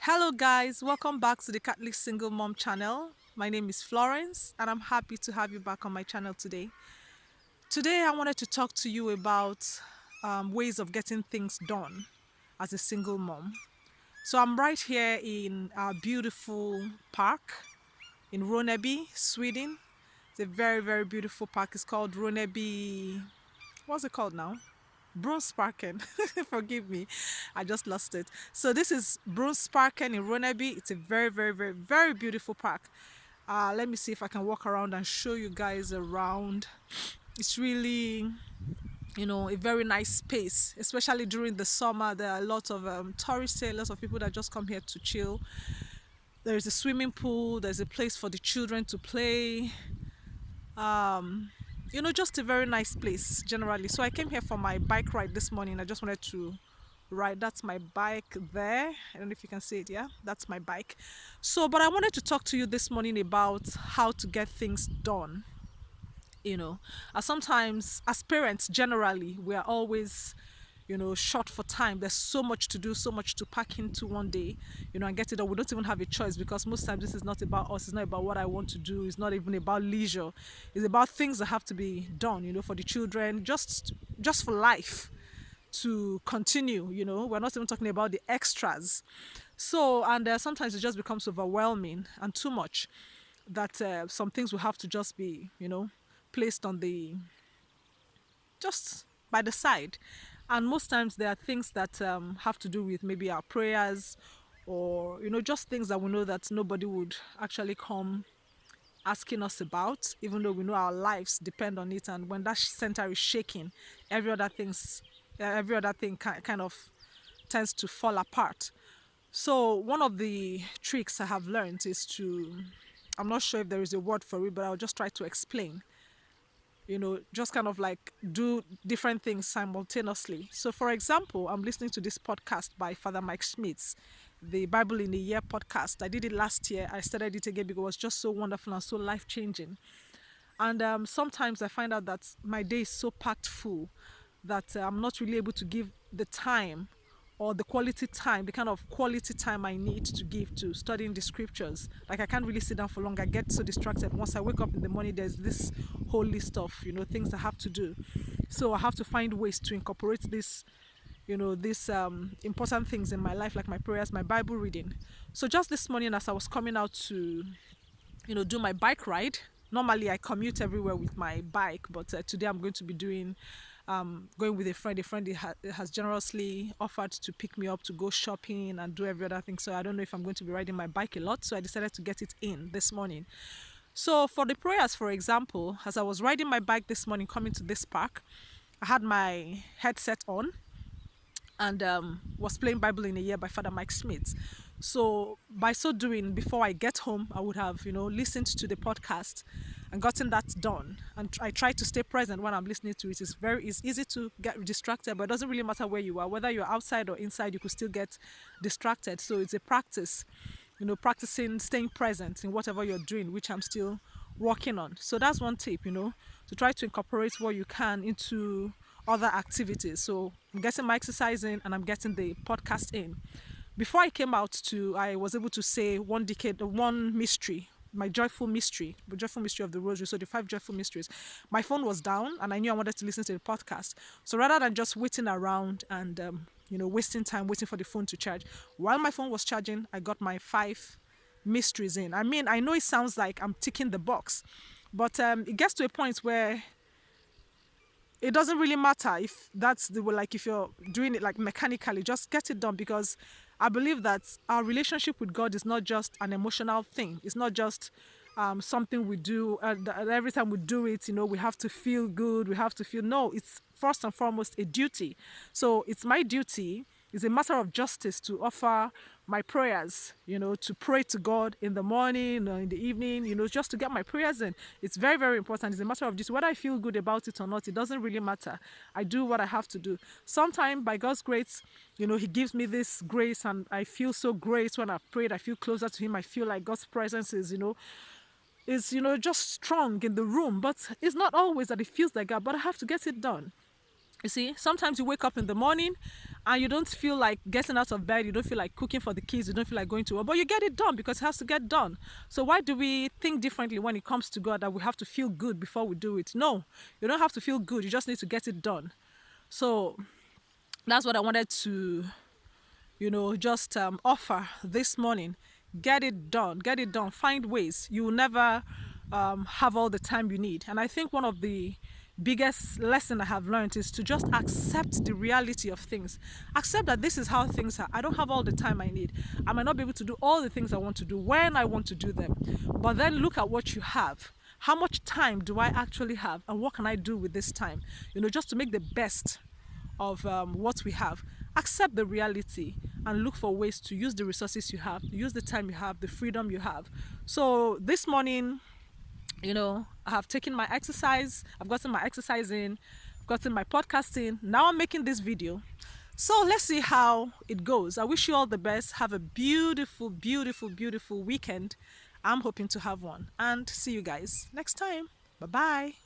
Hello, guys. Welcome back to the Catholic Single Mom channel. My name is Florence, and I'm happy to have you back on my channel today. Today, I wanted to talk to you about ways of getting things done as a single mom. So, I'm right here in our beautiful park in Roneby, Sweden. It's a very, very beautiful park. It's called Roneby. What's it called now? Brunnsparken. Forgive me, I just lost it. So this is Brunnsparken in Roneby. It's a very, very, very, very beautiful park. Let me see if I can walk around and show you guys around. It's really, a very nice space, especially during the summer. There are a lot of tourists here, lots of people that just come here to chill. There is a swimming pool. There's a place for the children to play. Just a very nice place generally. So I came here for my bike ride this morning. I just wanted to ride. That's my bike there. I don't know if you can see it. Yeah, that's my bike. So, but I wanted to talk to you this morning about how to get things done. Sometimes as parents, generally, we are always short for time. There's so much to do, so much to pack into one day, and get it done. We don't even have a choice because most times this is not about us. It's not about what I want to do. It's not even about leisure. It's about things that have to be done, for the children, just for life to continue. We're not even talking about the extras. So, and sometimes it just becomes overwhelming and too much that some things will have to just be, placed on the just by the side. And most times there are things that have to do with maybe our prayers or, just things that we know that nobody would actually come asking us about, even though we know our lives depend on it. And when that center is shaking, every other thing kind of tends to fall apart. So one of the tricks I have learned is to, I'm not sure if there is a word for it, but I'll just try to explain, just kind of like do different things simultaneously. So, for example, I'm listening to this podcast by Father Mike Schmitz, the Bible in a Year podcast. I did it last year. I started it again because it was just so wonderful and so life changing. And sometimes I find out that my day is so packed full that I'm not really able to give the time or the quality time, the kind of quality time I need to give to studying the scriptures. Like I can't really sit down for long. I get so distracted. Once I wake up in the morning, there's this whole list of, things I have to do. So I have to find ways to incorporate this, these important things in my life, like my prayers, my Bible reading. So just this morning as I was coming out to do my bike ride. Normally, I commute everywhere with my bike, but today I'm going to be going with a friend. A friend has generously offered to pick me up to go shopping and do every other thing. So I don't know if I'm going to be riding my bike a lot. So I decided to get it in this morning. So for the prayers, for example, as I was riding my bike this morning coming to this park, I had my headset on and was playing Bible in a Year by Father Mike Smith. So by so doing, before I get home, I would have listened to the podcast and gotten that done. And I try to stay present when I'm listening to it. It's easy to get distracted, but it doesn't really matter where you are, whether you're outside or inside, you could still get distracted. So it's a practice, practicing staying present in whatever you're doing, which I'm still working on. So that's one tip, to try to incorporate what you can into other activities. So I'm getting my exercise in and I'm getting the podcast in. Before I came out I was able to say one mystery, my joyful mystery, the joyful mystery of the rosary. So the 5 joyful mysteries. My phone was down and I knew I wanted to listen to the podcast. So rather than just waiting around and, wasting time waiting for the phone to charge, while my phone was charging, I got my 5 mysteries in. I mean, I know it sounds like I'm ticking the box, but it gets to a point where it doesn't really matter if that's the way, like if you're doing it like mechanically, just get it done, because I believe that our relationship with God is not just an emotional thing. It's not just something we do and every time we do it, we have to feel good, we have to feel, no, it's first and foremost a duty. So it's my duty, it's a matter of justice to offer my prayers, to pray to God in the morning or in the evening, just to get my prayers in. It's very, very important. It's a matter of just whether I feel good about it or not. It doesn't really matter. I do what I have to do. Sometimes, by God's grace, He gives me this grace and I feel so great when I've prayed. I feel closer to Him. I feel like God's presence is just strong in the room. But it's not always that it feels like that, but I have to get it done. You see, sometimes you wake up in the morning and you don't feel like getting out of bed, you don't feel like cooking for the kids, you don't feel like going to work, but you get it done because it has to get done. So why do we think differently when it comes to God, that we have to feel good before we do it? No, you don't have to feel good, you just need to get it done. So that's what I wanted to, just offer this morning. Get it done, get it done. Find ways. You will never have all the time you need. And I think one of the biggest lesson I have learned is to just accept the reality of things. Accept that this is how things are. I don't have all the time I need. I might not be able to do all the things I want to do when I want to do them. But then look at what you have. How much time do I actually have? And what can I do with this time? Just to make the best of what we have. Accept the reality and look for ways to use the resources you have, use the time you have, the freedom you have. So this morning, I have taken my exercise, I've gotten my exercise in, gotten my podcast in. Now I'm making this video. So let's see how it goes. I wish you all the best. Have a beautiful, beautiful, beautiful weekend. I'm hoping to have one. And see you guys next time. Bye bye.